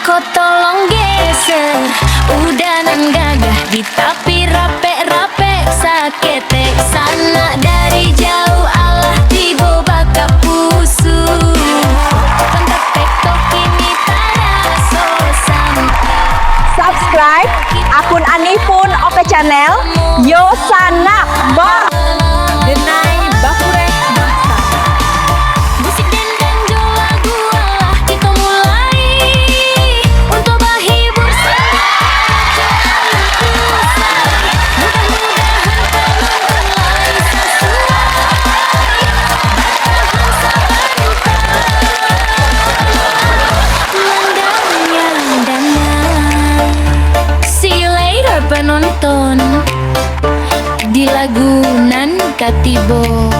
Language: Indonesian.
Kau tolong geser, udah nan gagah di tapi rape-rape sakete sana dari jauh Allah tibo baka pusu kontak pektok kini tada so sampai Subscribe akun Anifun Oke Channel Yosana Bar Denai Bakurek Masa. musik dan ganjo lagu Allah kita mulai untuk menghibur semua mudah-mudahan penonton lain sesuai yang damai. See you later penonton di lagu nan katibo.